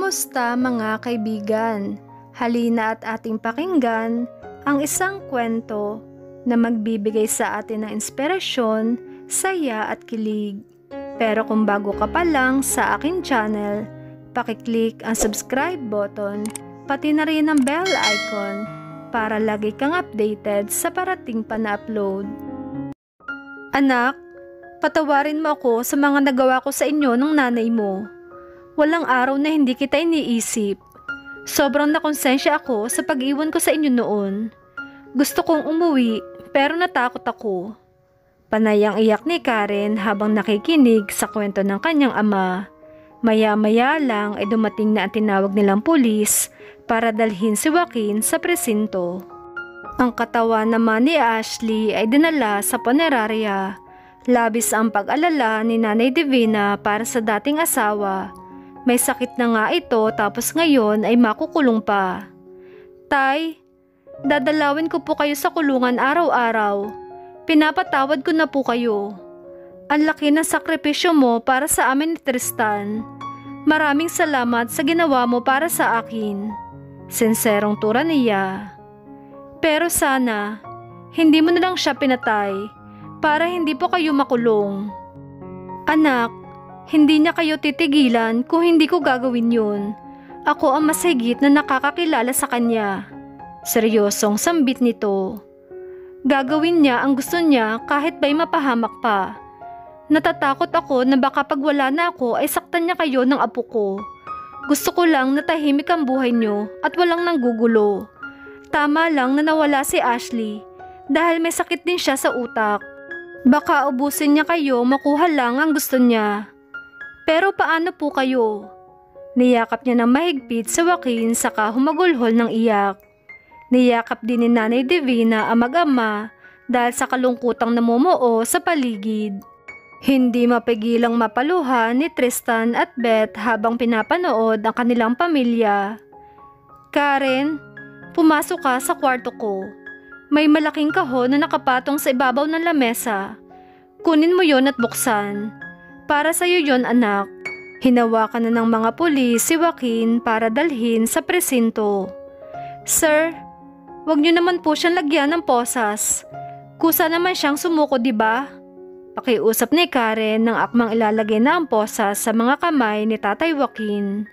Kumusta mga kaibigan? Halina at ating pakinggan ang isang kwento na magbibigay sa atin ng inspirasyon, saya at kilig. Pero kung bago ka pa lang sa aking channel, pakiclick ang subscribe button, pati na rin ang bell icon para lagi kang updated sa parating pa na upload. Anak, patawarin mo ako sa mga nagawa ko sa inyo ng nanay mo. Walang araw na hindi kita iniisip. Sobrang nakonsensya ako sa pag-iwan ko sa inyo noon. Gusto kong umuwi pero natakot ako. Panayang iyak ni Karen habang nakikinig sa kwento ng kanyang ama. Maya-maya lang ay dumating na ang tinawag nilang pulis para dalhin si Joaquin sa presinto. Ang katawan naman ni Ashley ay dinala sa punerarya. Labis ang pag-alala ni Nanay Divina para sa dating asawa. May sakit na nga ito tapos ngayon ay makukulong pa. Tay, dadalawin ko po kayo sa kulungan araw-araw. Pinapatawad ko na po kayo. Ang laki ng sakripisyo mo para sa amin ni Tristan. Maraming salamat sa ginawa mo para sa akin. Sinserong tura niya. Pero sana, hindi mo na lang siya pinatay para hindi po kayo makulong. Anak, hindi niya kayo titigilan kung hindi ko gagawin yun. Ako ang mas higit na nakakakilala sa kanya. Seryosong sambit nito. Gagawin niya ang gusto niya kahit ba'y mapahamak pa. Natatakot ako na baka pag wala na ako ay saktan niya kayo ng apo ko. Gusto ko lang na tahimik ang buhay niyo at walang nanggugulo. Tama lang na nawala si Ashley dahil may sakit din siya sa utak. Baka ubusin niya kayo, makuha lang ang gusto niya. Pero paano po kayo? Niyakap niya ng mahigpit sa Joaquin saka humagulhol ng iyak. Niyakap din ni Nanay Divina ang mag-ama dahil sa kalungkutang namumuo sa paligid. Hindi mapigilang mapaluha ni Tristan at Beth habang pinapanood ang kanilang pamilya. Karen, pumasok ka sa kwarto ko. May malaking kahon na nakapatong sa ibabaw ng lamesa. Kunin mo yon at buksan. Para sa'yo yon, anak. Hinawakan na ng mga pulis si Joaquin para dalhin sa presinto. Sir, wag niyo naman po siyang lagyan ng posas. Kusa naman siyang sumuko, di ba? Pakiusap ni Karen nang akmang ilalagay na ang posas sa mga kamay ni Tatay Joaquin.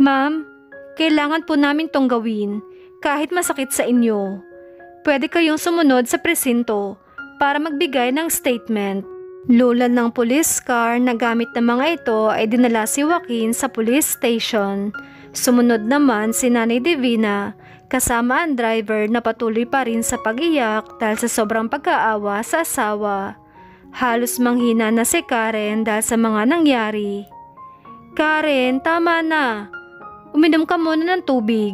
Ma'am, kailangan po namin tong gawin kahit masakit sa inyo. Pwede kayong sumunod sa presinto para magbigay ng statement. Lulan ng police car na gamit ng mga ito ay dinala si Joaquin sa police station. Sumunod naman si Nanay Divina kasama ang driver na patuloy pa rin sa pag-iyak dahil sa sobrang pagkaawa sa asawa. Halos manghina na si Karen dahil sa mga nangyari. Karen, tama na. Uminom ka muna ng tubig.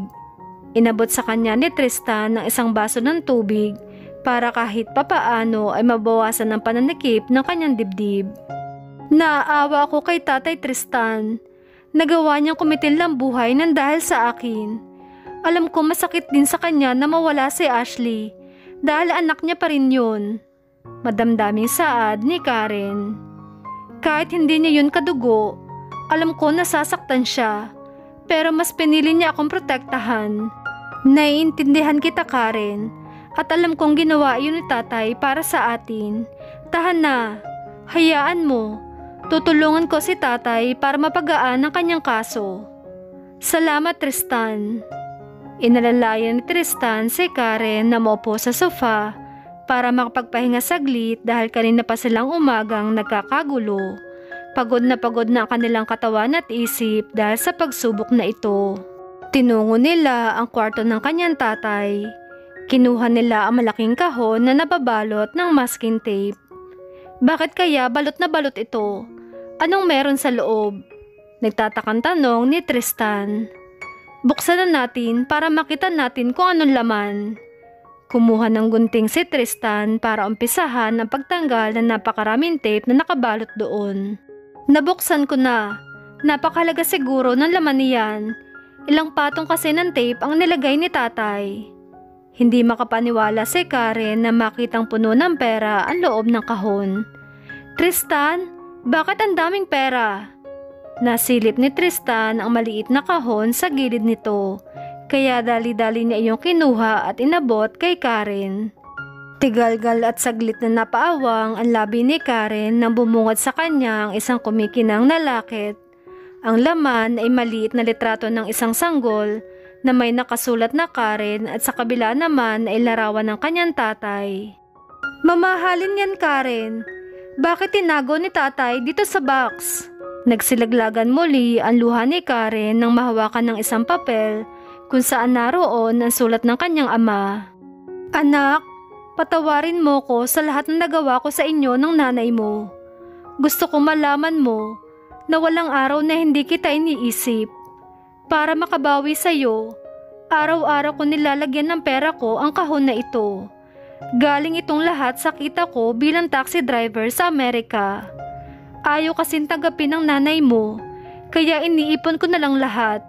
Inabot sa kanya ni Tristan ng isang baso ng tubig para kahit papaano ay mabawasan ang pananikip ng kanyang dibdib. Naaawa ako kay Tatay Tristan. Nagawa niyang kumitil ng buhay nang dahil sa akin. Alam ko masakit din sa kanya na mawala si Ashley dahil anak niya pa rin yun. Madamdaming saad ni Karen. Kahit hindi niya yun kadugo, alam ko nasasaktan siya. Pero mas pinili niya akong protektahan. Naiintindihan kita, Karen. At alam kong ginawa yun ni Tatay para sa atin. Tahan na. Hayaan mo. Tutulungan ko si Tatay para mapagaan ang kanyang kaso. Salamat, Tristan. Inalalayan ni Tristan si Karen na maupo sa sofa para makapagpahinga saglit dahil kanina pa silang umagang nagkakagulo. Pagod na ang kanilang katawan at isip dahil sa pagsubok na ito. Tinungo nila ang kwarto ng kanyang tatay. Kinuha nila ang malaking kahon na nababalot ng masking tape. Bakit kaya balot na balot ito? Anong meron sa loob? Nagtatakang tanong ni Tristan. Buksan na natin para makita natin kung anong laman. Kumuha ng gunting si Tristan para umpisahan ang pagtanggal ng napakaraming tape na nakabalot doon. Nabuksan ko na. Napakahalaga siguro ng laman niyan. Ilang patong kasi ng tape ang nilagay ni Tatay. Hindi makapaniwala si Karen na makitang puno ng pera ang loob ng kahon. Tristan, bakit ang daming pera? Nasilip ni Tristan ang maliit na kahon sa gilid nito, kaya dali-dali niya iyong kinuha at inabot kay Karen. Tigalgal at saglit na napaawang ang labi ni Karen nang bumungad sa kanya ang isang kumikinang na lakit. Ang laman ay maliit na litrato ng isang sanggol na may nakasulat na Karen at sa kabila naman ay larawan ng kanyang tatay. "Mamahalin yan, Karen. Bakit tinago ni tatay dito sa box?" Nagsilaglagan muli ang luha ni Karen nang mahawakan ng isang papel kung saan naroon ang sulat ng kanyang ama. "Anak, patawarin mo ko sa lahat ng nagawa ko sa inyo ng nanay mo. Gusto kong malaman mo na walang araw na hindi kita iniisip. Para makabawi sa'yo, araw-araw ko nilalagyan ng pera ko ang kahon na ito. Galing itong lahat sa kita ko bilang taxi driver sa Amerika. Ayaw kasing tanggapin ng nanay mo, kaya iniipon ko na lang lahat.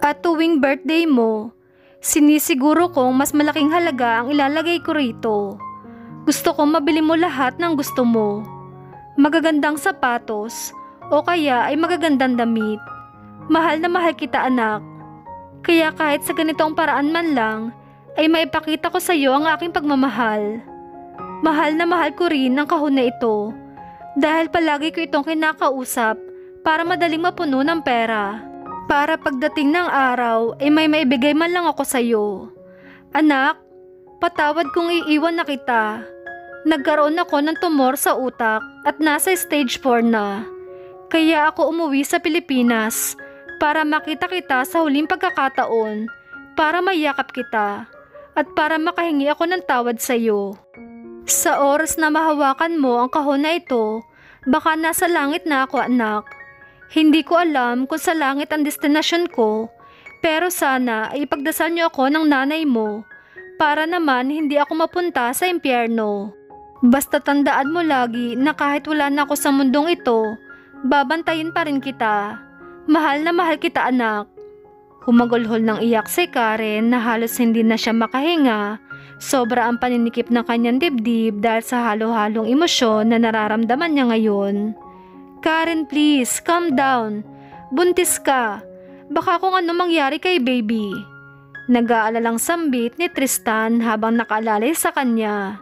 At tuwing birthday mo, sinisiguro kong mas malaking halaga ang ilalagay ko rito. Gusto kong mabili mo lahat ng gusto mo. Magagandang sapatos, o kaya ay magagandang damit. Mahal na mahal kita, anak. Kaya kahit sa ganitong paraan man lang, ay maipakita ko sa iyo ang aking pagmamahal. Mahal na mahal ko rin ang kahon na ito, dahil palagi ko itong kinakausap para madaling mapuno ng pera. Para pagdating ng araw ay may maibigay man lang ako sa iyo. Anak, patawad kung iiwan na kita. Nagkaroon ako ng tumor sa utak at nasa stage 4 na. Kaya ako umuwi sa Pilipinas para makita kita sa huling pagkakataon, para mayakap kita, at para makahingi ako ng tawad sa iyo. Sa oras na mahawakan mo ang kahon na ito, baka nasa langit na ako, anak. Hindi ko alam kung sa langit ang destinasyon ko, pero sana ay ipagdasal niyo ako ng nanay mo, para naman hindi ako mapunta sa impyerno. Basta tandaan mo lagi na kahit wala na ako sa mundong ito, babantayin pa rin kita. Mahal na mahal kita, anak." Humagulhol ng iyak si Karen na halos hindi na siya makahinga. Sobra ang paninikip ng kanyang dibdib dahil sa halo-halong emosyon na nararamdaman niya ngayon. "Karen, please, calm down. Buntis ka. Baka kung ano mangyari kay baby." Nag-aalalang sambit ni Tristan habang nakaalalay sa kanya.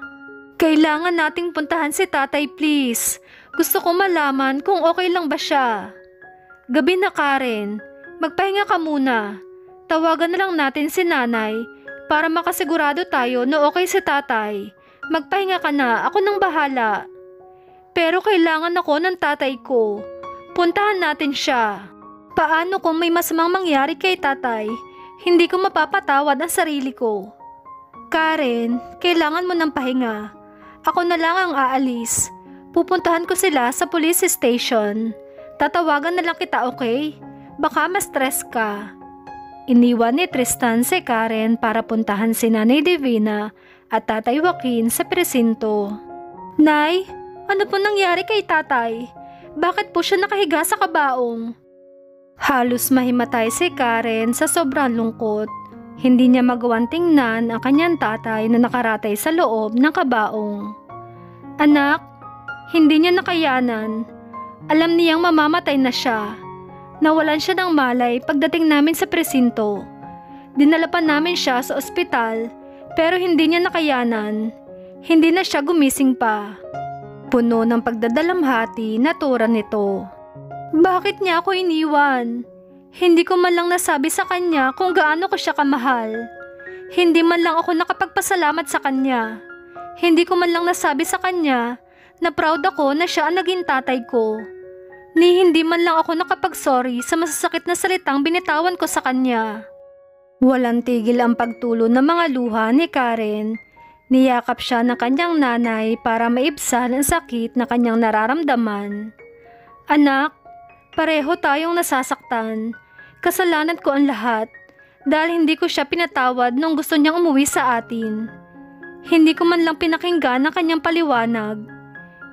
"Kailangan nating puntahan si tatay, please. Gusto ko malaman kung okay lang ba siya." "Gabi na, Karen. Magpahinga ka muna. Tawagan na lang natin si nanay para makasigurado tayo na okay si tatay. Magpahinga ka na, ako nang bahala." "Pero kailangan ako ng tatay ko. Puntahan natin siya." "Paano kung may masamang mangyari kay tatay? Hindi ko mapapatawad ang sarili ko." "Karen, kailangan mo ng pahinga. Ako na lang ang aalis. Pupuntahan ko sila sa police station. Tatawagan na lang kita, okay? Baka ma-stress ka." Iniwan ni Tristan si Karen para puntahan si Nanay Divina at Tatay Joaquin sa presinto. "Nay, ano po nangyari kay tatay? Bakit po siya nakahiga sa kabaong?" Halos mahimatay si Karen sa sobrang lungkot. Hindi niya magawang tingnan ang kanyang tatay na nakaratay sa loob ng kabaong. "Anak, hindi niya nakayanan. Alam niyang mamamatay na siya. Nawalan siya ng malay pagdating namin sa presinto. Dinala pa namin siya sa ospital pero hindi niya nakayanan. Hindi na siya gumising pa." Puno ng pagdadalamhati na tura nito. "Bakit niya ako iniwan? Hindi ko man lang nasabi sa kanya kung gaano ko siya kamahal. Hindi man lang ako nakapagpasalamat sa kanya. Hindi ko man lang nasabi sa kanya na proud ako na siya ang naging tatay ko. Ni hindi man lang ako nakapag-sorry sa masasakit na salitang binitawan ko sa kanya." Walang tigil ang pagtulo ng mga luha ni Karen. Niyakap siya ng kanyang nanay para maibsan ang sakit na kanyang nararamdaman. "Anak, pareho tayong nasasaktan. Kasalanan ko ang lahat dahil hindi ko siya pinatawad nung gusto niyang umuwi sa atin. Hindi ko man lang pinakinggan ang kanyang paliwanag.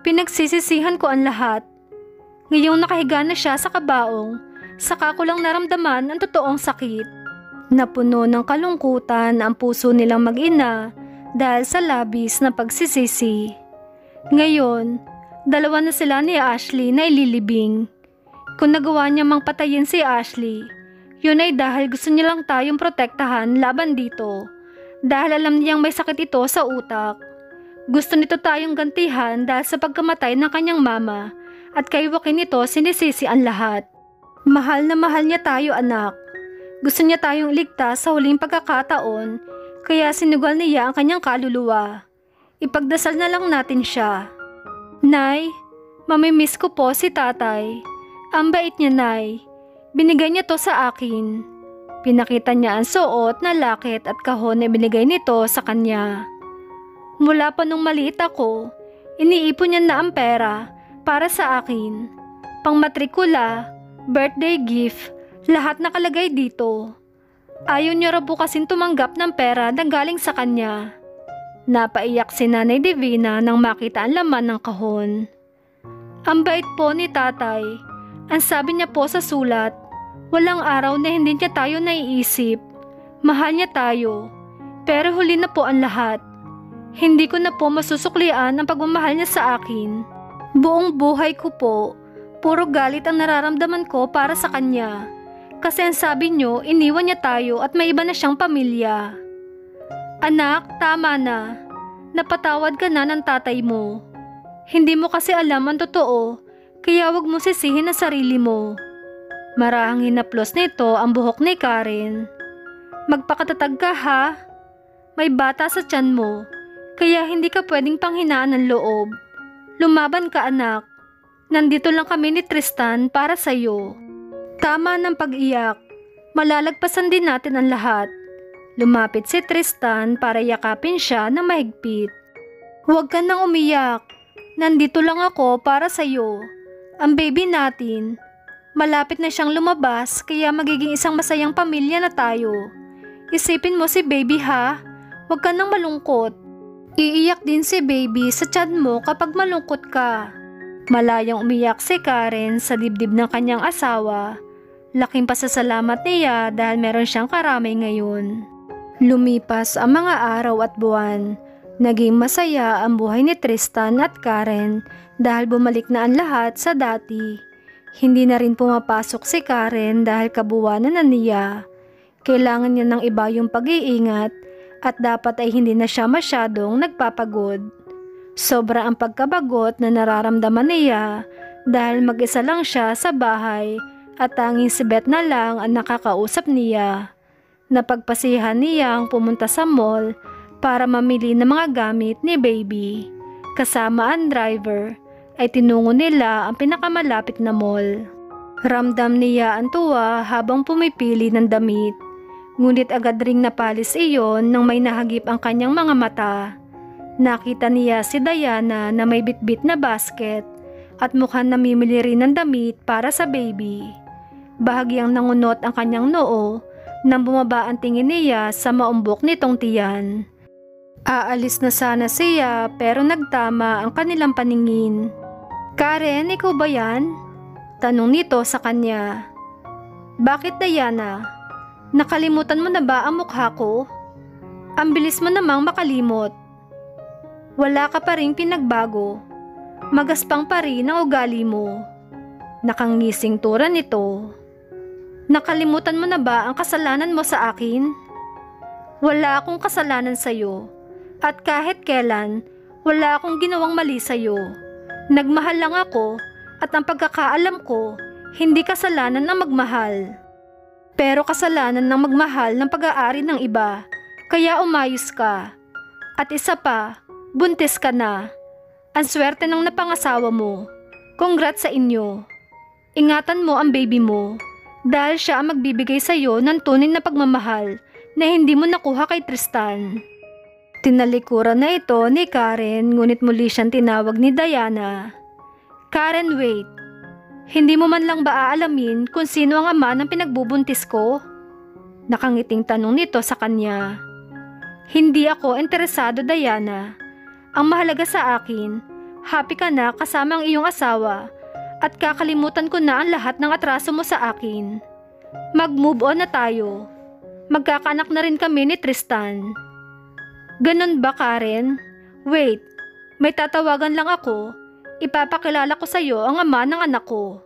Pinagsisisihan ko ang lahat. Ngayong nakahiga na siya sa kabaong, saka ko lang naramdaman ang totoong sakit." Napuno ng kalungkutan ang puso nilang mag-ina dahil sa labis na pagsisisi. Ngayon, dalawa na sila ni Ashley na ililibing. Kung nagawa niya mang patayin si Ashley, yun ay dahil gusto niya lang tayong protektahan laban dito. Dahil alam niyang may sakit ito sa utak. Gusto nito tayong gantihan dahil sa pagkamatay ng kanyang mama at kay Joaquin ito sinisisi ang lahat. Mahal na mahal niya tayo, anak. Gusto niya tayong iligtas sa huling pagkakataon, kaya sinugal niya ang kanyang kaluluwa. Ipagdasal na lang natin siya. Nay, mamimiss ko po si tatay. Ang bait niya, Nay. Binigay niya to sa akin. Pinakita niya ang suot na lakit at kahon na binigay nito sa kanya. Mula pa nung maliit ako, iniipon niya na ang pera para sa akin. Pangmatrikula, birthday gift, lahat nakalagay dito. Ayaw niya raw po kasing tumanggap ng pera na galing sa kanya. Napaiyak si Nanay Divina nang makita ang laman ng kahon. Ang bait po ni tatay. Ang sabi niya po sa sulat, walang araw na hindi niya tayo naiisip. Mahal niya tayo. Pero huli na po ang lahat. Hindi ko na po masusuklian ang pagmamahal niya sa akin. Buong buhay ko po, puro galit ang nararamdaman ko para sa kanya. Kasi ang sabi niyo, iniwan niya tayo at may iba na siyang pamilya. Anak, tama na. Napatawad ka na ng tatay mo. Hindi mo kasi alam ang totoo, kaya wag mo sisihin ang sarili mo. Marahang hinaplos nito ang buhok ni Karen. Magpakatatag ka, ha? May bata sa tiyan mo, kaya hindi ka pwedeng panghinaan ng loob. Lumaban ka, anak. Nandito lang kami ni Tristan para sa'yo. Tama ng pag-iyak. Malalagpasan din natin ang lahat. Lumapit si Tristan para yakapin siya ng mahigpit. Huwag ka nang umiyak. Nandito lang ako para sa'yo. Ang baby natin. Malapit na siyang lumabas kaya magiging isang masayang pamilya na tayo. Isipin mo si baby, ha? Huwag ka nang malungkot. Iiyak din si baby sa tiyan mo kapag malungkot ka. Malayang umiyak si Karen sa dibdib ng kanyang asawa. Laking pasasalamat niya dahil meron siyang karamay ngayon. Lumipas ang mga araw at buwan. Naging masaya ang buhay ni Tristan at Karen dahil bumalik na ang lahat sa dati. Hindi na rin pumapasok si Karen dahil kabuwanan na niya. Kailangan niya ng iba yung pag-iingat at dapat ay hindi na siya masyadong nagpapagod. Sobra ang pagkabagot na nararamdaman niya dahil mag-isa lang siya sa bahay at tanging si Beth na lang ang nakakausap niya. Napagpasihan niyang pumunta sa mall para mamili ng mga gamit ni baby. Kasama ang driver ay tinungo nila ang pinakamalapit na mall. Ramdam niya ang tuwa habang pumipili ng damit. Ngunit agad ring napalis iyon nang may nahagip ang kanyang mga mata. Nakita niya si Diana na may bitbit na basket at mukhang namimili rin ng damit para sa baby. Bahagyang nangunot ang kanyang noo nang bumaba ang tingin niya sa maumbok nitong tiyan. Aalis na sana siya pero nagtama ang kanilang paningin. Karen, ikaw ba yan? Tanong nito sa kanya. Bakit, Diana? Nakalimutan mo na ba ang mukha ko? Ang bilis mo namang makalimot. Wala ka pa rin pinagbago. Magaspang pa rin ang ugali mo. Nakangising tura nito. Nakalimutan mo na ba ang kasalanan mo sa akin? Wala akong kasalanan sa'yo. At kahit kailan, wala akong ginawang mali sa'yo. Nagmahal lang ako at ang pagkakaalam ko, hindi kasalanan ang magmahal. Pero kasalanan ng magmahal ng pag-aari ng iba, kaya umayos ka. At isa pa, buntis ka na. Ang swerte ng napangasawa mo. Congrats sa inyo. Ingatan mo ang baby mo. Dahil siya ang magbibigay sa iyo ng tunay na pagmamahal na hindi mo nakuha kay Tristan. Tinalikuran na ito ni Karen ngunit muli siyang tinawag ni Diana. Karen, wait. Hindi mo man lang ba aalamin kung sino ang ama ng pinagbubuntis ko? Nakangiting tanong nito sa kanya. Hindi ako interesado, Diana. Ang mahalaga sa akin, happy ka na kasama ang iyong asawa at kakalimutan ko na ang lahat ng atraso mo sa akin. Mag-move on na tayo. Magkakaanak na rin kami ni Tristan. Ganon ba, Karen? Wait, may tatawagan lang ako. Ipapakilala ko sa iyo ang ama ng anak ko.